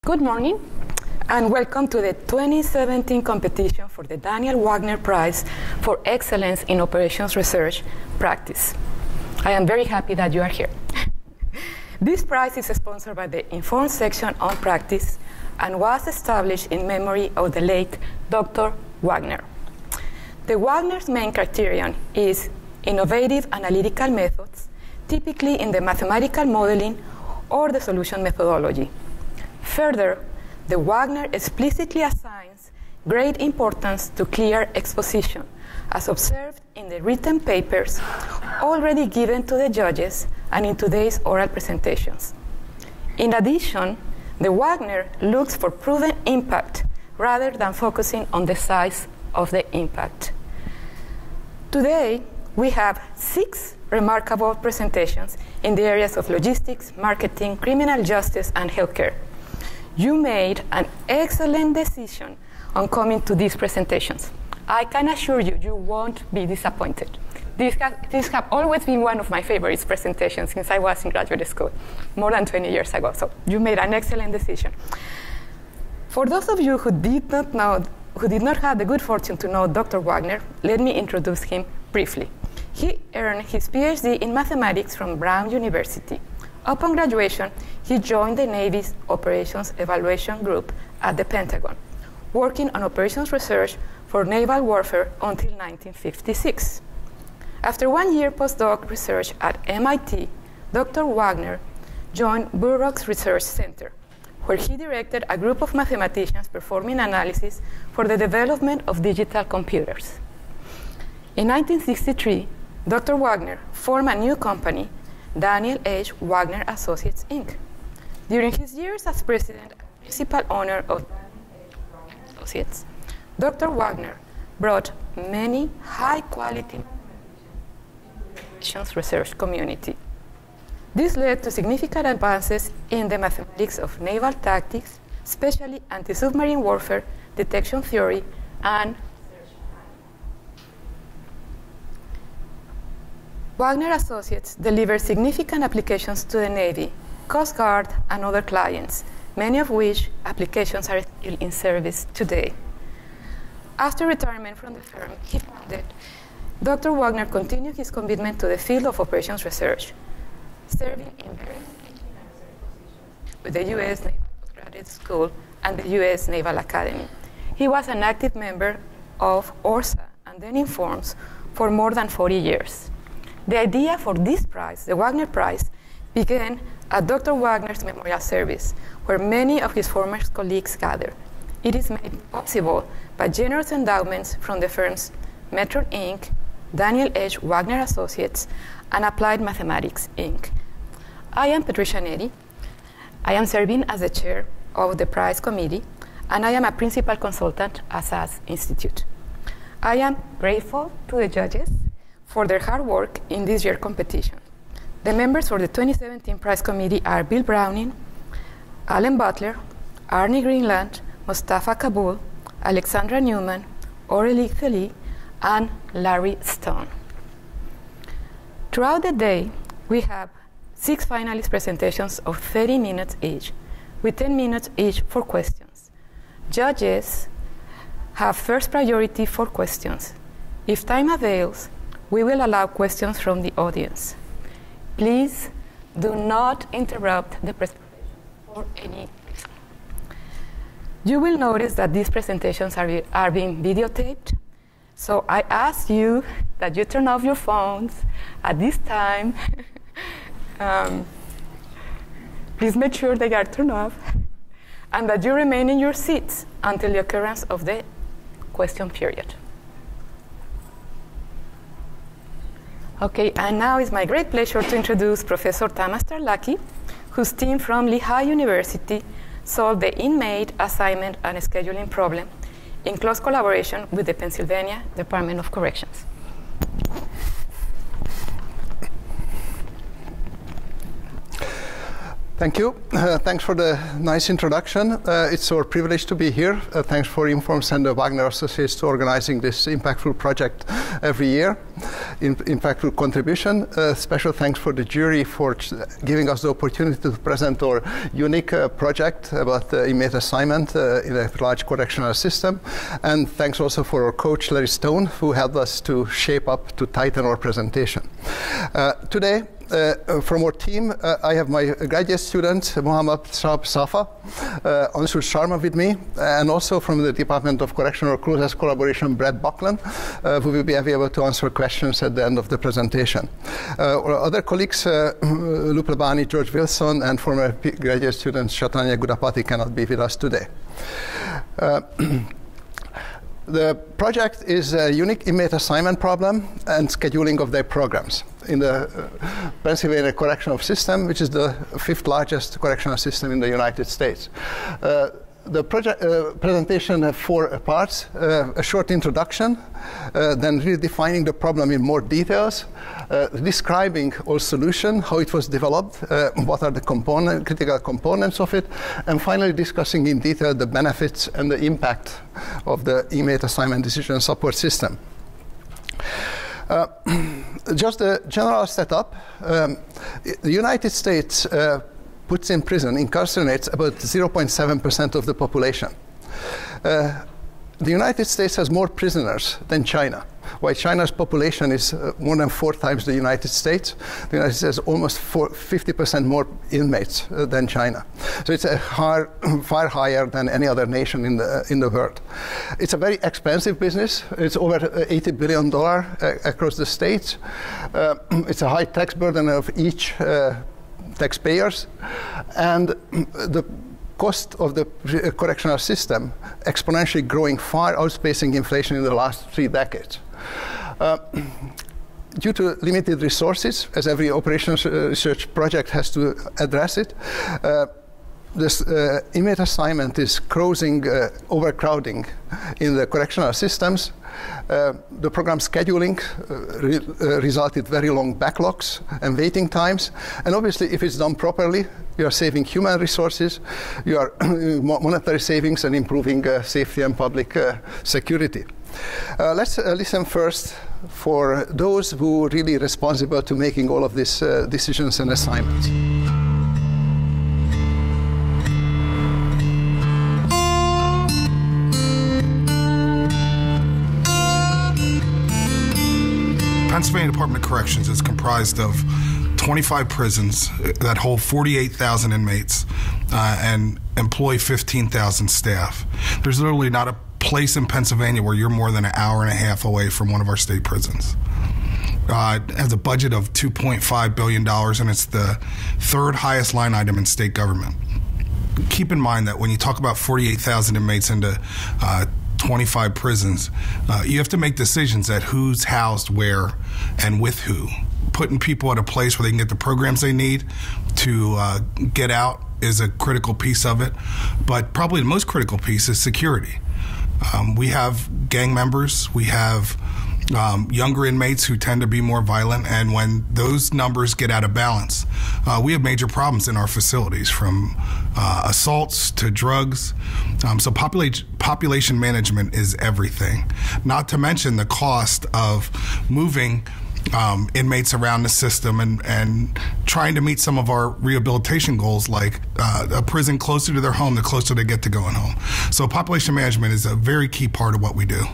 Good morning, and welcome to the 2017 competition for the Daniel Wagner Prize for Excellence in Operations Research Practice. I am very happy that you are here. This prize is sponsored by the Informed Section on Practice and was established in memory of the late Dr. Wagner. The Wagner's main criterion is innovative analytical methods, typically in the mathematical modeling or the solution methodology. Further, the Wagner explicitly assigns great importance to clear exposition, as observed in the written papers already given to the judges and in today's oral presentations. In addition, the Wagner looks for proven impact rather than focusing on the size of the impact. Today, we have 6 remarkable presentations in the areas of logistics, marketing, criminal justice, and healthcare. You made an excellent decision on coming to these presentations. I can assure you, you won't be disappointed. These have always been one of my favorite presentations since I was in graduate school, more than 20 years ago. So you made an excellent decision. For those of you who did not have the good fortune to know Dr. Wagner, let me introduce him briefly. He earned his PhD in mathematics from Brown University. Upon graduation, he joined the Navy's Operations Evaluation Group at the Pentagon, working on operations research for naval warfare until 1956. After 1 year postdoc research at MIT, Dr. Wagner joined Burroughs Research Center, where he directed a group of mathematicians performing analysis for the development of digital computers. In 1963, Dr. Wagner formed a new company, Daniel H. Wagner Associates, Inc. During his years as president and principal owner of Associates, Dr. Wagner brought many high-quality research community. This led to significant advances in the mathematics of naval tactics, especially anti-submarine warfare, detection theory, and Wagner Associates delivers significant applications to the Navy, Coast Guard, and other clients, many of which applications are still in service today. After retirement from the firm, he founded Dr. Wagner continued his commitment to the field of operations research, serving in various positions with the U.S. Naval Postgraduate School and the U.S. Naval Academy. He was an active member of ORSA and then Informs for more than 40 years. The idea for this prize, the Wagner Prize, began at Dr. Wagner's memorial service, where many of his former colleagues gathered. It is made possible by generous endowments from the firms Metron Inc., Daniel H. Wagner Associates, and Applied Mathematics Inc. I am Patricia Neri. I am serving as the chair of the prize committee, and I am a principal consultant at IADSS Institute. I am grateful to the judges for their hard work in this year's competition. The members for the 2017 prize committee are Bill Browning, Alan Butler, Arnie Greenland, Mustafa Kabul, Alexandra Newman, Aurélie Thely, and Larry Stone. Throughout the day, we have 6 finalist presentations of 30 minutes each, with 10 minutes each for questions. Judges have first priority for questions. If time avails, we will allow questions from the audience. Please do not interrupt the presentation for any reason. You will notice that these presentations are being videotaped, so I ask you that you turn off your phones at this time. Please make sure they are turned off, and that you remain in your seats until the occurrence of the question period. Okay, and now it's my great pleasure to introduce Professor Tamas Tarlaki, whose team from Lehigh University solved the inmate assignment and scheduling problem in close collaboration with the Pennsylvania Department of Corrections. Thank you. Thanks for the nice introduction. It's our privilege to be here. Thanks for Informs and the Wagner Associates to organizing this impactful project every year. Impactful contribution. Special thanks for the jury for giving us the opportunity to present our unique project about inmate assignment in a large correctional system. And thanks also for our coach, Larry Stone, who helped us to shape up, to tighten our presentation. Today, from our team, I have my graduate student, Mohammad Shab Safa, Ansur Sharma with me, and also from the Department of Correctional Closest Collaboration, Brett Buckland, who will be available to answer questions at the end of the presentation. Our other colleagues, Lup Labani, George Wilson, and former graduate student Shatanya Gudapati cannot be with us today. The project is a unique inmate assignment problem and scheduling of their programs in the Pennsylvania Correctional System, which is the 5th largest correctional system in the United States. The project presentation has 4 parts: a short introduction, then really defining the problem in more details, describing our solution, how it was developed, what are the critical components of it, and finally discussing in detail the benefits and the impact of the inmate assignment decision support system. Just a general setup. The United States puts in prison, incarcerates about 0.7% of the population. The United States has more prisoners than China. While China's population is more than 4 times the United States, the United States has almost 50% more inmates than China. So it's far higher than any other nation in the world. It's a very expensive business. It's over $80 billion across the states. It's a high tax burden of each taxpayers, and the cost of the correctional system exponentially growing, far outpacing inflation in the last 3 decades. Due to limited resources, as every operations research project has to address it, this inmate assignment is causing overcrowding in the correctional systems. The program scheduling resulted very long backlogs and waiting times. And obviously, if it's done properly, you are saving human resources, you are monetary savings, and improving safety and public security. Let's listen first for those who are really responsible to making all of these decisions and assignments. Pennsylvania Department of Corrections is comprised of 25 prisons that hold 48,000 inmates and employ 15,000 staff. There's literally not a place in Pennsylvania where you're more than an hour and a half away from one of our state prisons. It has a budget of $2.5 billion, and it's the 3rd highest line item in state government. Keep in mind that when you talk about 48,000 inmates into 25 prisons, you have to make decisions at who's housed where and with who. Putting people at a place where they can get the programs they need to get out is a critical piece of it, but probably the most critical piece is security. We have gang members, we have younger inmates who tend to be more violent, and when those numbers get out of balance, we have major problems in our facilities, from assaults to drugs. So population management is everything. Not to mention the cost of moving inmates around the system and trying to meet some of our rehabilitation goals, like a prison closer to their home, the closer they get to going home. So population management is a very key part of what we do.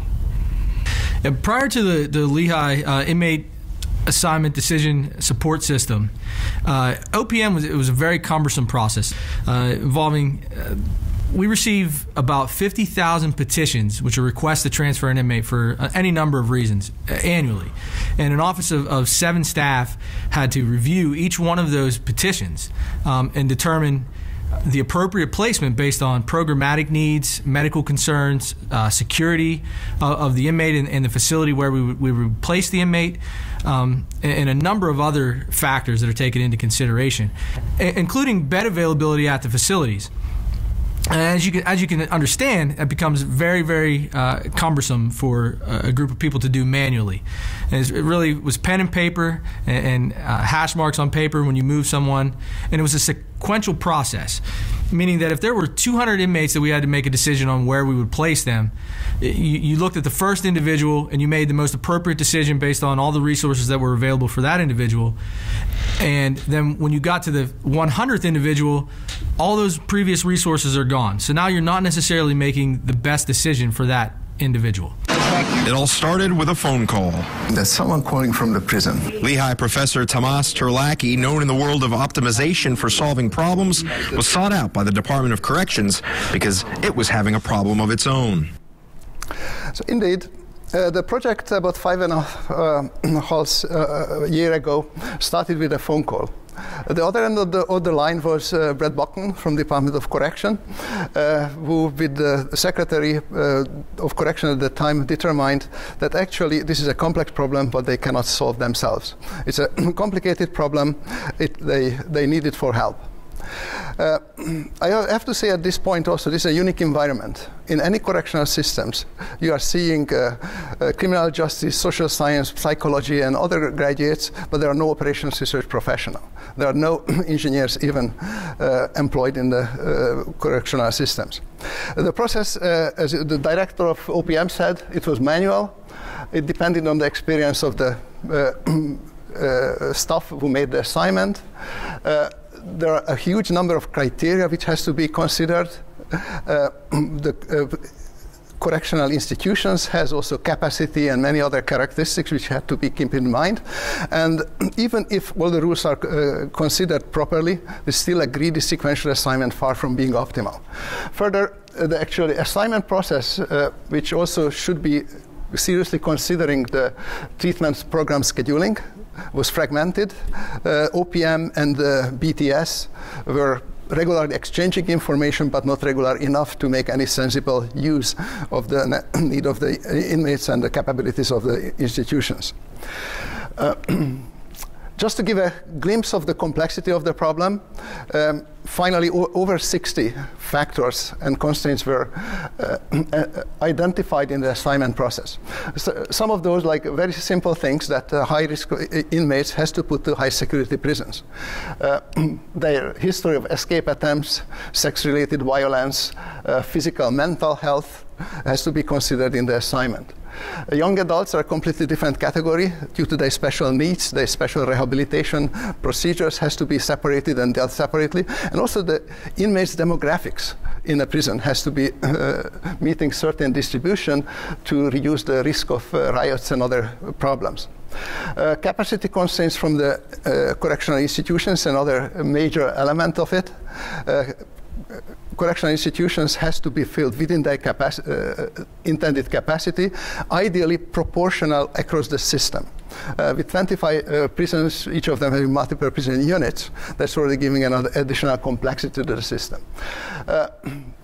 Prior to the Lehigh inmate assignment decision support system, OPM was a very cumbersome process involving. We receive about 50,000 petitions, which are requests to transfer an inmate for any number of reasons annually. And an office of 7 staff had to review each one of those petitions and determine the appropriate placement based on programmatic needs, medical concerns, security of the inmate and the facility where we would place the inmate, and a number of other factors that are taken into consideration, including bed availability at the facilities. As you can understand, it becomes very, very cumbersome for a group of people to do manually. And it really was pen and paper and hash marks on paper when you move someone, and it was a sequential process, meaning that if there were 200 inmates that we had to make a decision on where we would place them, you looked at the first individual and you made the most appropriate decision based on all the resources that were available for that individual. And then when you got to the 100th individual, all those previous resources are gone. So now you're not necessarily making the best decision for that individual. It all started with a phone call. There's someone calling from the prison. Lehigh professor Tomas Terlacki, known in the world of optimization for solving problems, was sought out by the Department of Corrections because it was having a problem of its own. So indeed, the project about 5.5 years ago started with a phone call. At the other end of the line was Brett Buckton from the Department of Correction, who, with the Secretary of Correction at the time, determined that actually this is a complex problem, but they cannot solve themselves. It's a complicated problem. They need it for help. I have to say at this point also, this is a unique environment. In any correctional systems, you are seeing criminal justice, social science, psychology, and other graduates, but there are no operations research professionals. There are no engineers even employed in the correctional systems. The process, as the director of OPM said, it was manual. It depended on the experience of the staff who made the assignment. There are a huge number of criteria which has to be considered. The correctional institutions has also capacity and many other characteristics which have to be kept in mind. And even if all the rules are considered properly, there's still a greedy sequential assignment far from being optimal. Further, the actual assignment process, which also should be seriously considering the treatment program scheduling, was fragmented. OPM and BTS were regularly exchanging information, but not regular enough to make any sensible use of the need of the inmates and the capabilities of the institutions. Just to give a glimpse of the complexity of the problem, finally over 60 factors and constraints were identified in the assignment process. So some of those, like very simple things that high-risk inmates has to put to high-security prisons. Their history of escape attempts, sex-related violence, physical, mental health has to be considered in the assignment. Young adults are a completely different category due to their special needs. Their special rehabilitation procedures has to be separated and dealt separately. And also the inmates' demographics in a prison has to be meeting certain distribution to reduce the risk of riots and other problems. Capacity constraints from the correctional institutions, another major element of it. Correctional institutions has to be filled within their intended capacity, ideally proportional across the system. With 25 prisons, each of them having multiple prison units, that's already giving another additional complexity to the system.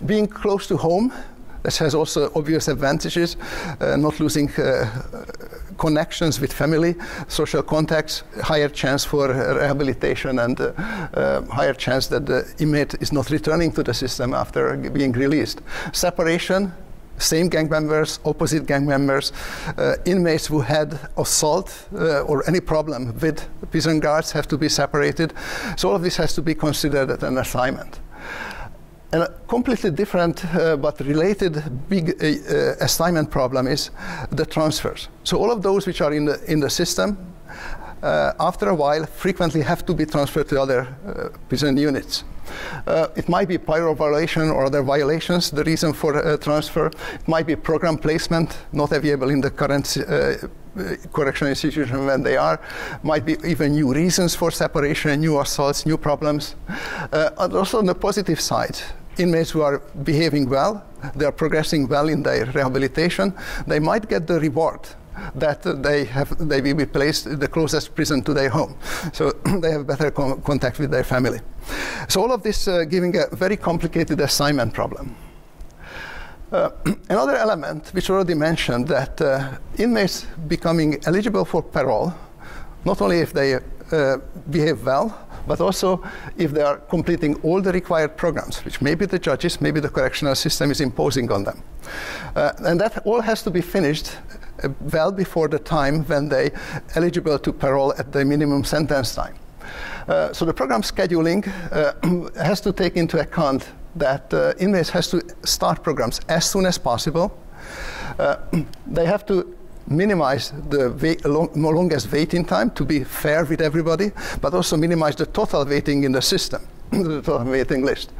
Being close to home, this has also obvious advantages, not losing connections with family, social contacts, higher chance for rehabilitation, and higher chance that the inmate is not returning to the system after being released. Separation, same gang members, opposite gang members, inmates who had assault or any problem with prison guards have to be separated. So all of this has to be considered at an assignment. And a completely different but related big assignment problem is the transfers. So all of those which are in the system, after a while, frequently have to be transferred to other prison units. It might be pyro violation or other violations, the reason for transfer. It might be program placement, not available in the current correctional institution when they are. Might be even new reasons for separation, new assaults, new problems. And also on the positive side, inmates who are behaving well, they are progressing well in their rehabilitation, they might get the reward that they will be placed in the closest prison to their home. So they have better contact with their family. So all of this giving a very complicated assignment problem. Another element, which already mentioned, that inmates becoming eligible for parole, not only if they behave well, but also if they are completing all the required programs, which maybe the judges, maybe the correctional system is imposing on them. And that all has to be finished well before the time when they are eligible to parole at the minimum sentence time. So the program scheduling has to take into account that inmates has to start programs as soon as possible. They have to minimize the longest waiting time to be fair with everybody, but also minimize the total waiting in the system, the total waiting list.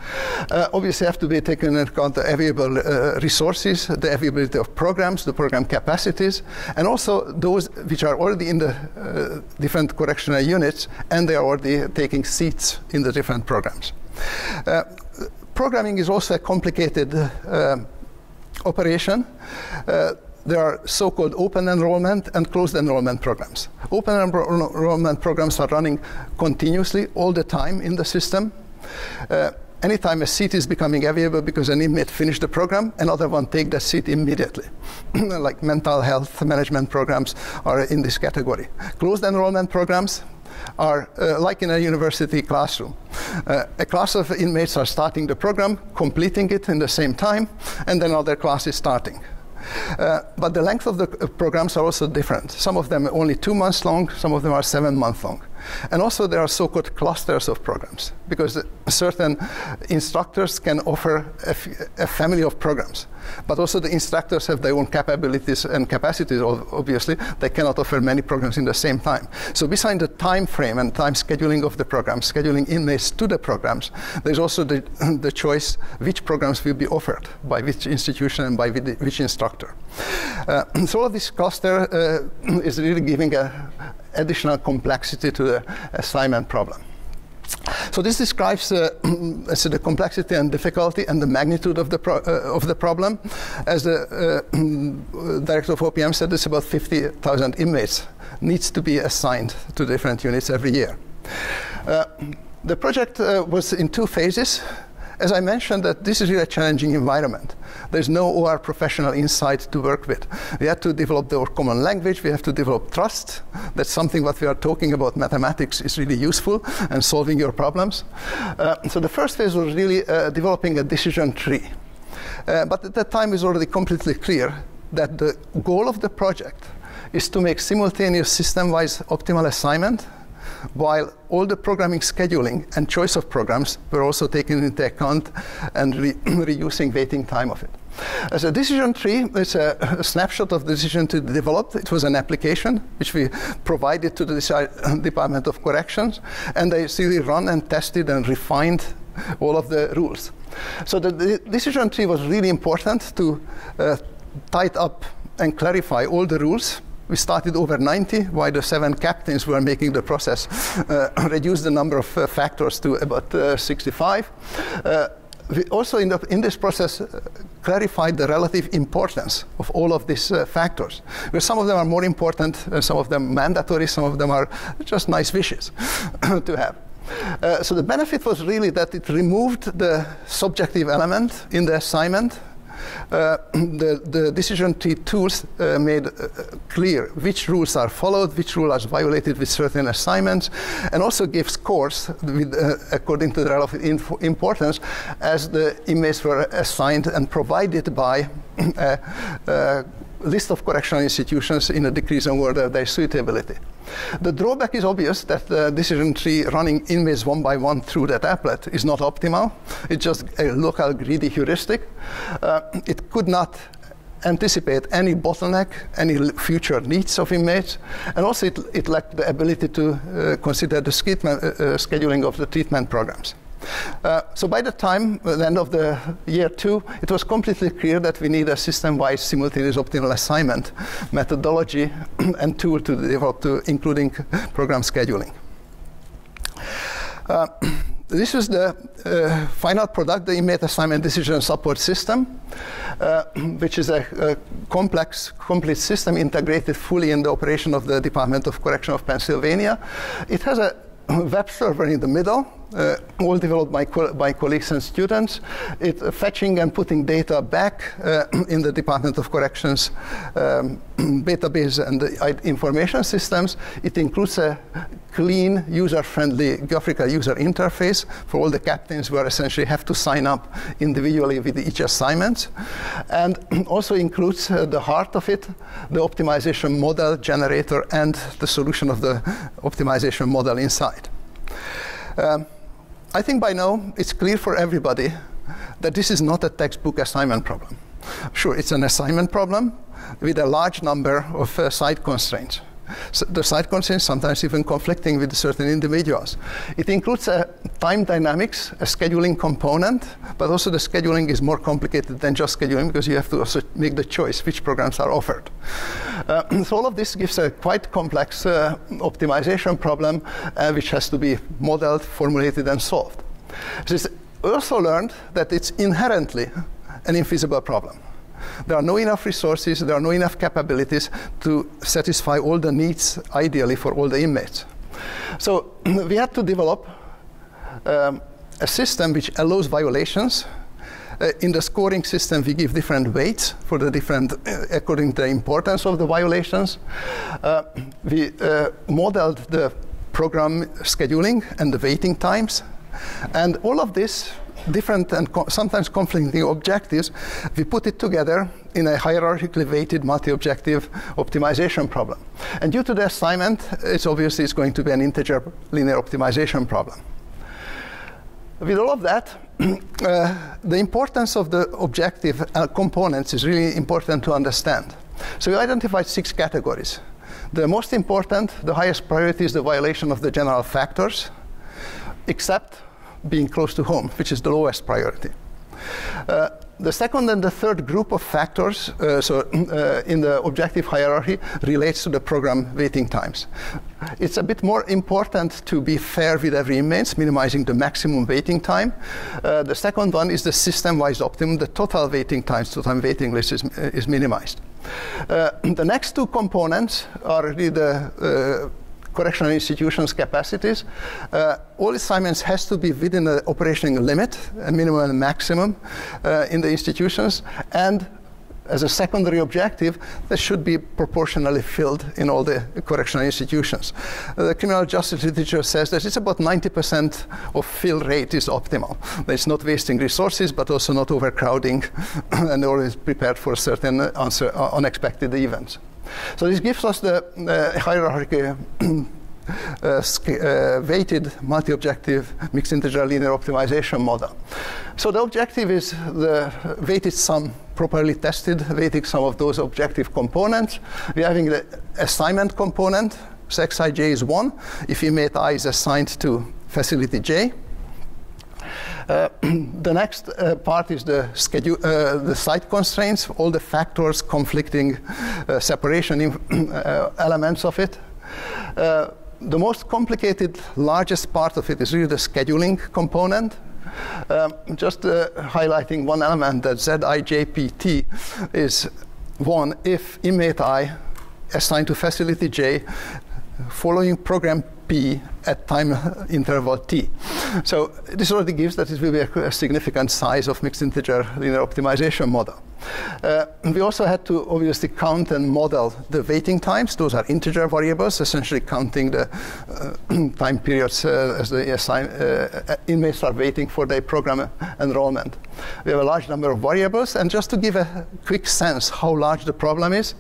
Obviously have to be taken into account the available resources, the availability of programs, the program capacities, and also those which are already in the different correctional units and they are already taking seats in the different programs. Programming is also a complicated operation. There are so-called open enrollment and closed enrollment programs. Open enrollment programs are running continuously all the time in the system. Anytime a seat is becoming available because an inmate finished the program, another one takes that seat immediately. Like mental health management programs are in this category. Closed enrollment programs are like in a university classroom. A class of inmates are starting the program, completing it in the same time, and then another class is starting. But the length of the programs are also different. Some of them are only 2 months long, some of them are 7 months long. And also there are so-called clusters of programs, because certain instructors can offer a family of programs. But also the instructors have their own capabilities and capacities, obviously. They cannot offer many programs in the same time. So besides the time frame and time scheduling of the programs, scheduling inmates to the programs, there's also the choice which programs will be offered by which institution and by which instructor. So all of this cluster is really giving additional complexity to the assignment problem. So this describes the complexity and difficulty and the magnitude of the problem. As the director of OPM said, it's about 50,000 inmates needs to be assigned to different units every year. The project was in 2 phases. As I mentioned, that this is really a challenging environment. There's no OR professional insight to work with. We have to develop the common language. We have to develop trust. That's something what we are talking about. Mathematics is really useful and solving your problems. So the first phase was really developing a decision tree. But at that time, it was already completely clear that the goal of the project is to make simultaneous system-wise optimal assignment, while all the programming scheduling and choice of programs were also taken into account and reducing waiting time of it. As a decision tree, it's a snapshot of the decision to develop. It was an application which we provided to the Department of Corrections, and they really run and tested and refined all of the rules. So the decision tree was really important to tighten up and clarify all the rules. We started over 90, while the 7 captains were making the process reduce the number of factors to about 65. We also in this process clarified the relative importance of all of these factors. Because some of them are more important, some of them mandatory, some of them are just nice wishes to have. So the benefit was really that it removed the subjective element in the assignment. The decision tree tools made clear which rules are followed, which rule are violated with certain assignments, and also gave scores with, according to the relative importance as the inmates were assigned and provided by a list of correctional institutions in a decreasing order of their suitability. The drawback is obvious that the decision tree running inmates one by one through that applet is not optimal. It's just a local greedy heuristic. It could not anticipate any bottleneck, any future needs of inmates, and also it lacked the ability to consider the scheduling of the treatment programs. So by the time, the end of the year 2, it was completely clear that we need a system-wide simultaneous optimal assignment methodology and tool to develop, including program scheduling. This is the final product, the inmate assignment decision support system, which is a complex, complete system integrated fully in the operation of the Department of Correction of Pennsylvania. It has a web server in the middle, all developed by colleagues and students. It's fetching and putting data back in the Department of Corrections database and the information systems. It includes a clean, user-friendly graphical user interface for all the captains who essentially have to sign up individually with each assignment. And also includes the heart of it, the optimization model generator and the solution of the optimization model inside. I think by now it's clear for everybody that this is not a textbook assignment problem. Sure, it's an assignment problem with a large number of side constraints. So the side constraints sometimes even conflicting with certain individuals. It includes a time dynamics, a scheduling component, but also the scheduling is more complicated than just scheduling because you have to also make the choice which programs are offered. So all of this gives a quite complex optimization problem which has to be modeled, formulated, and solved. So it's also learned that it's inherently an infeasible problem. There are no enough resources, there are no enough capabilities to satisfy all the needs, ideally, for all the inmates. So we had to develop a system which allows violations. In the scoring system, we give different weights for the different, according to the importance of the violations. We modeled the program scheduling and the waiting times. And all of this different and sometimes conflicting objectives, we put it together in a hierarchically weighted multi-objective optimization problem. And due to the assignment, it's obviously it's going to be an integer linear optimization problem. With all of that, the importance of the objective components is really important to understand. So we identified 6 categories. The most important, the highest priority is the violation of the general factors, except being close to home, which is the lowest priority. The second and the third group of factors, in the objective hierarchy, relates to the program waiting times. It's a bit more important to be fair with every inmate, minimizing the maximum waiting time. The second one is the system-wise optimum. The total waiting times, total waiting list is minimized. The next 2 components are really the correctional institutions' capacities. All assignments has to be within the operational limit, a minimum and maximum in the institutions, and as a secondary objective, that should be proportionally filled in all the correctional institutions. The criminal justice literature says that it's about 90% of fill rate is optimal. It's not wasting resources, but also not overcrowding, and always prepared for certain unexpected events. So this gives us the hierarchy weighted multi-objective mixed integer linear optimization model. So the objective is the weighted sum, properly tested weighted sum of those objective components. We're having the assignment component, so Xij is 1 if inmate I is assigned to facility J. The next part is the schedule, the site constraints, all the factors, conflicting separation elements of it. The most complicated, largest part of it is really the scheduling component. Just highlighting one element, that ZIJPT is 1 if inmate I assigned to facility J following program P at time interval T. So this already gives that it will be a significant size of mixed integer linear optimization model. We also had to obviously count and model the waiting times. Those are integer variables, essentially counting the time periods as the inmates are waiting for their program enrollment. We have a large number of variables, and just to give a quick sense how large the problem is,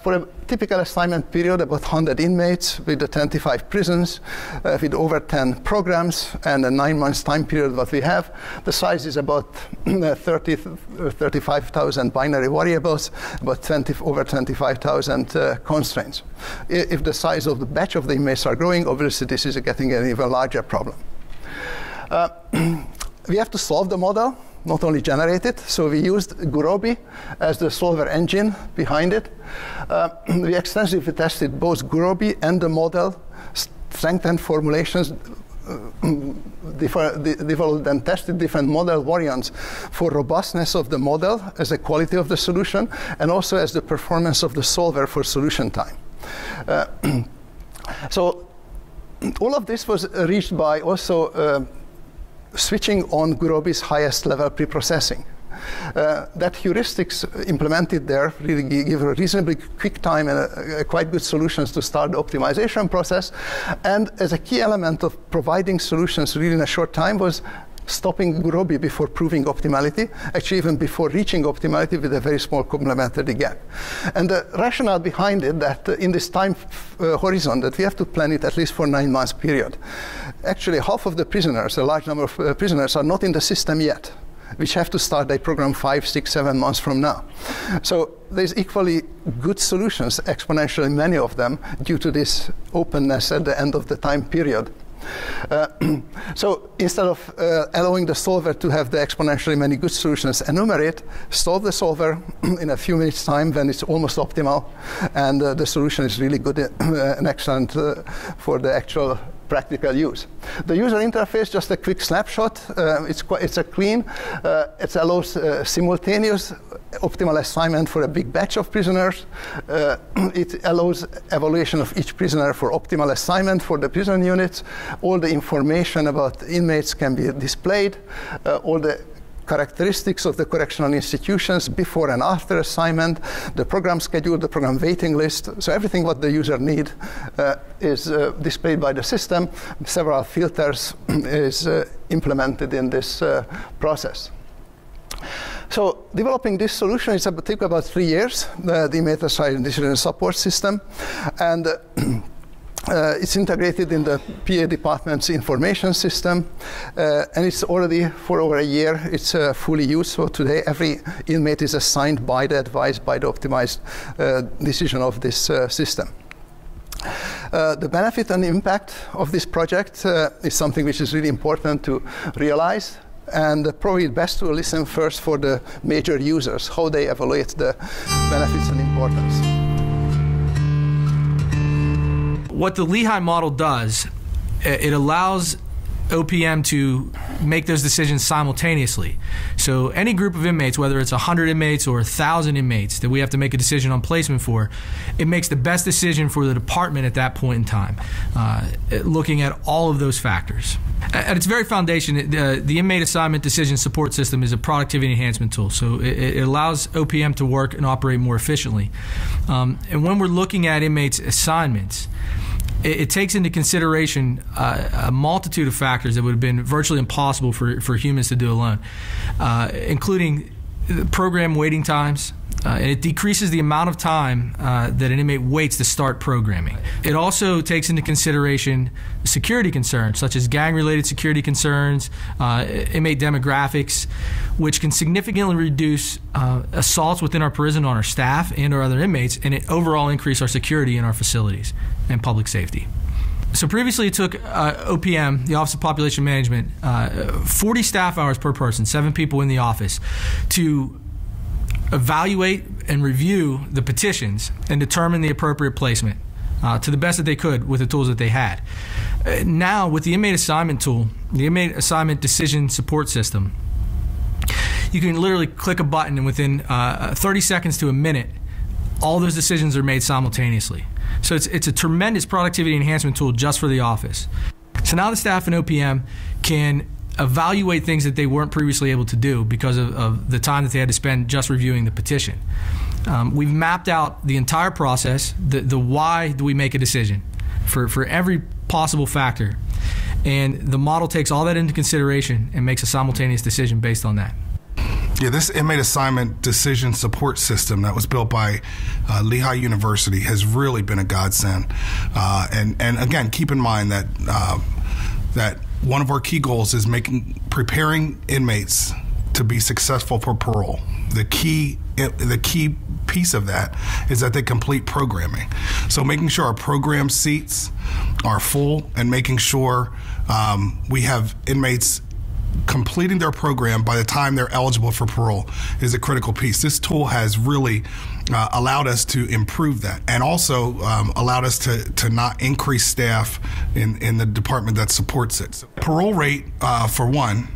for a typical assignment period, about 100 inmates with the 25 prisons, with over 10 programs and a 9 months time period that we have, the size is about 35,000 binary variables, about over 25,000 constraints. If the size of the batch of the inmates are growing, obviously this is getting an even larger problem. We have to solve the model, not only generate it. So we used Gurobi as the solver engine behind it. We extensively tested both Gurobi and the model, strengthened formulations, developed and tested different model variants for robustness of the model as the quality of the solution, and also as the performance of the solver for solution time. So all of this was reached by also switching on Gurobi's highest level preprocessing. That heuristics implemented there really give a reasonably quick time and quite good solutions to start the optimization process. And as a key element of providing solutions really in a short time was stopping Gurobi before proving optimality, actually even before reaching optimality with a very small complementary gap. And the rationale behind it that in this time horizon that we have to plan it at least for 9 months period. Actually, half of the prisoners, a large number of prisoners, are not in the system yet, which have to start their program 5, 6, 7 months from now. So there's equally good solutions, exponentially many of them, due to this openness at the end of the time period. So instead of allowing the solver to have the exponentially many good solutions enumerate, solve the solver in a few minutes time when it's almost optimal, and the solution is really good and excellent for the actual practical use. The user interface, just a quick snapshot. It's a clean. It allows simultaneous optimal assignment for a big batch of prisoners. It allows evaluation of each prisoner for optimal assignment for the prison units. All the information about inmates can be displayed. All the characteristics of the correctional institutions before and after assignment, the program schedule, the program waiting list. So everything what the user need is displayed by the system. Several filters is implemented in this process. So developing this solution is took about 3 years, the inmate assignment decision support system. And it's integrated in the PA department's information system, and it's already for over a year. It's fully used. So today, every inmate is assigned by the advice, by the optimized decision of this system. The benefit and impact of this project is something which is really important to realize. And probably best to listen first for the major users, how they evaluate the benefits and importance. What the Lehigh model does, it allows OPM to make those decisions simultaneously. So any group of inmates, whether it's 100 inmates or 1,000 inmates that we have to make a decision on placement for, it makes the best decision for the department at that point in time, looking at all of those factors. At its very foundation, the Inmate Assignment Decision Support System is a productivity enhancement tool. So it allows OPM to work and operate more efficiently. And when we're looking at inmates' assignments, it takes into consideration a multitude of factors that would have been virtually impossible for humans to do alone, including program waiting times. And it decreases the amount of time that an inmate waits to start programming. It also takes into consideration security concerns, such as gang-related security concerns, inmate demographics, which can significantly reduce assaults within our prison on our staff and our other inmates, and it overall increase our security in our facilities and public safety. So previously it took OPM, the Office of Population Management, 40 staff hours per person, 7 people in the office, to evaluate and review the petitions and determine the appropriate placement to the best that they could with the tools that they had. Now, with the inmate assignment tool, the Inmate Assignment Decision Support System, you can literally click a button and within 30 seconds to a minute, all those decisions are made simultaneously. So it's a tremendous productivity enhancement tool just for the office. So now the staff in OPM can evaluate things that they weren't previously able to do because of the time that they had to spend just reviewing the petition. We've mapped out the entire process, the why do we make a decision for every possible factor, and the model takes all that into consideration and makes a simultaneous decision based on that. Yeah, this inmate assignment decision support system that was built by Lehigh University has really been a godsend. And again, keep in mind that that one of our key goals is preparing inmates to be successful for parole. The key piece of that is that they complete programming. So making sure our program seats are full and making sure we have inmates completing their program by the time they're eligible for parole is a critical piece. This tool has really allowed us to improve that, and also allowed us to not increase staff in the department that supports it. So parole rate, for one,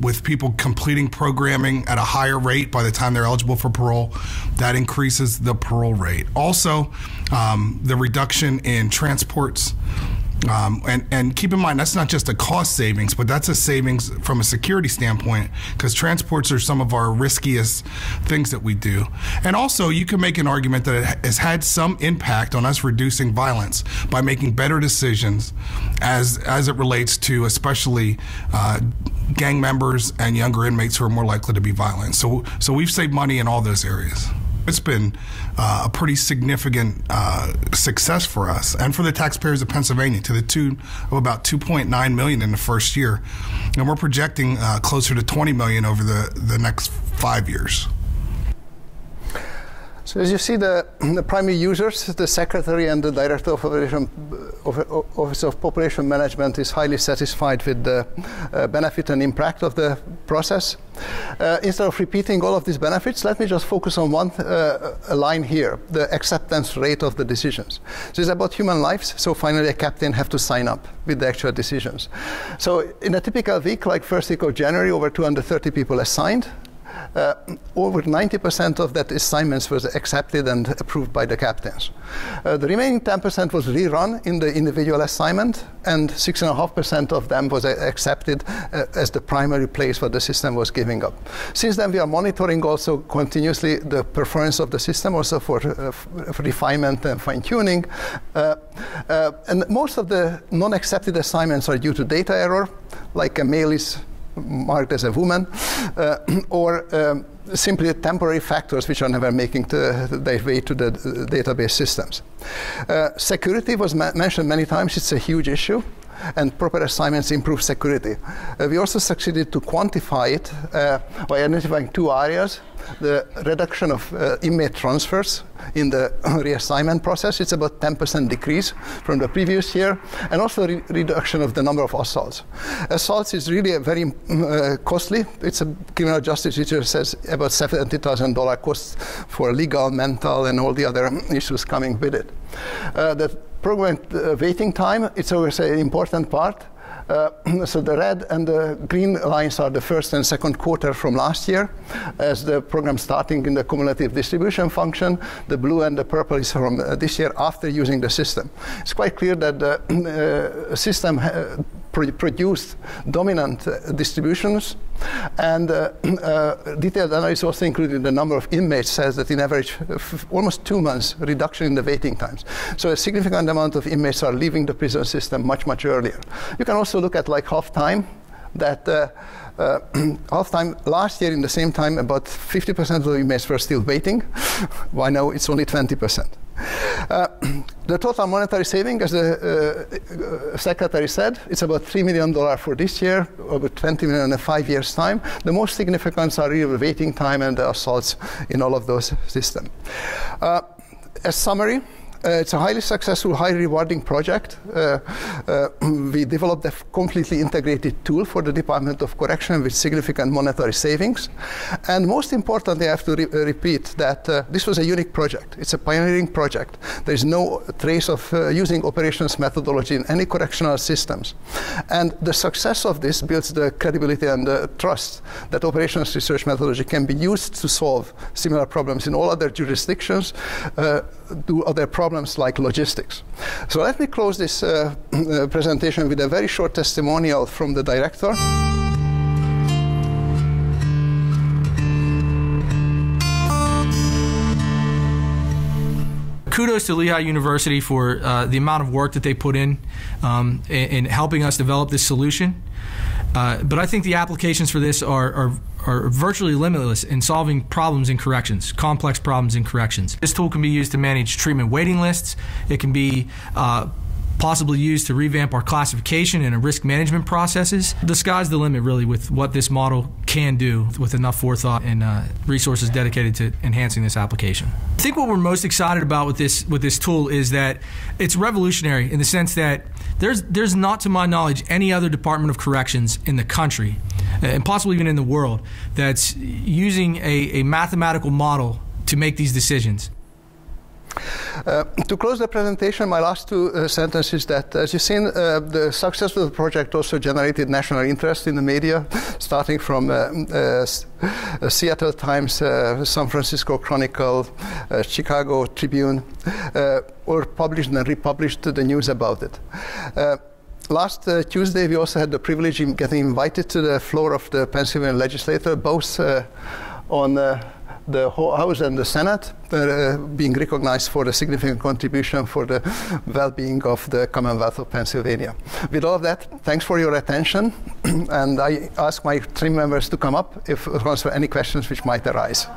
with people completing programming at a higher rate by the time they're eligible for parole, that increases the parole rate. Also, the reduction in transports And keep in mind, that's not just a cost savings, but that's a savings from a security standpoint, because transports are some of our riskiest things that we do. And also, you can make an argument that it has had some impact on us reducing violence by making better decisions as it relates to especially gang members and younger inmates who are more likely to be violent. So we've saved money in all those areas. It's been a pretty significant success for us and for the taxpayers of Pennsylvania, to the tune of about $2.9 million in the first year, and we're projecting closer to $20 million over the next 5 years. So as you see, the primary users, the secretary and the director of Office of Population Management, is highly satisfied with the benefit and impact of the process. Instead of repeating all of these benefits, let me just focus on one line here, the acceptance rate of the decisions. So it's about human lives, so finally a captain have to sign up with the actual decisions. So in a typical week, like first week of January, over 230 people assigned. Over 90% of that assignments was accepted and approved by the captains. The remaining 10% was rerun in the individual assignment, and 6.5% of them was accepted as the primary place where the system was giving up. Since then, we are monitoring also continuously the performance of the system, also for refinement and fine-tuning. And most of the non-accepted assignments are due to data error, like a male is marked as a woman, or simply temporary factors which are never making their way to the database systems. Security was mentioned many times. It's a huge issue, and proper assignments improve security. We also succeeded to quantify it by identifying two areas: the reduction of inmate transfers in the reassignment process. It's about 10% decrease from the previous year, and also reduction of the number of assaults. Assaults is really a very costly. It's a criminal justice teacher says about $70,000 cost for legal, mental, and all the other issues coming with it. The program waiting time, it's always an important part. So the red and the green lines are the first and second quarter from last year, as the program starting in the cumulative distribution function. The blue and the purple is from this year after using the system. It's quite clear that the system produced dominant distributions, and detailed analysis also included the number of inmates says that in average almost 2 months reduction in the waiting times. So a significant amount of inmates are leaving the prison system much, much earlier. You can also look at like half time, that half time last year in the same time about 50% of the inmates were still waiting. Why now it's only 20%. The total monetary saving, as the secretary said, it's about $3 million for this year, over $20 million in 5 years' time. The most significant are really the waiting time and the assaults in all of those systems. As summary, it's a highly successful, highly rewarding project. We developed a completely integrated tool for the Department of Correction with significant monetary savings. And most importantly, I have to repeat that this was a unique project. It's a pioneering project. There is no trace of using operations methodology in any correctional systems. And the success of this builds the credibility and the trust that operations research methodology can be used to solve similar problems in all other jurisdictions, do other problems like logistics. So let me close this presentation with a very short testimonial from the director. Kudos to Lehigh University for the amount of work that they put in helping us develop this solution. But I think the applications for this are virtually limitless in solving problems in corrections, complex problems in corrections. This tool can be used to manage treatment waiting lists. It can be possibly used to revamp our classification and risk management processes. The sky's the limit, really, with what this model can do with enough forethought and resources dedicated to enhancing this application. I think what we're most excited about with this tool is that it's revolutionary in the sense that there's not, to my knowledge, any other Department of Corrections in the country, and possibly even in the world, that's using a mathematical model to make these decisions. To close the presentation, my last two sentences that, as you've seen, the success of the project also generated national interest in the media, starting from Seattle Times, San Francisco Chronicle, Chicago Tribune, or published and republished the news about it. Last Tuesday, we also had the privilege of getting invited to the floor of the Pennsylvania legislature, both on the House and the Senate, being recognized for the significant contribution for the well-being of the Commonwealth of Pennsylvania. With all of that, thanks for your attention, and I ask my team members to come up if there are any questions which might arise.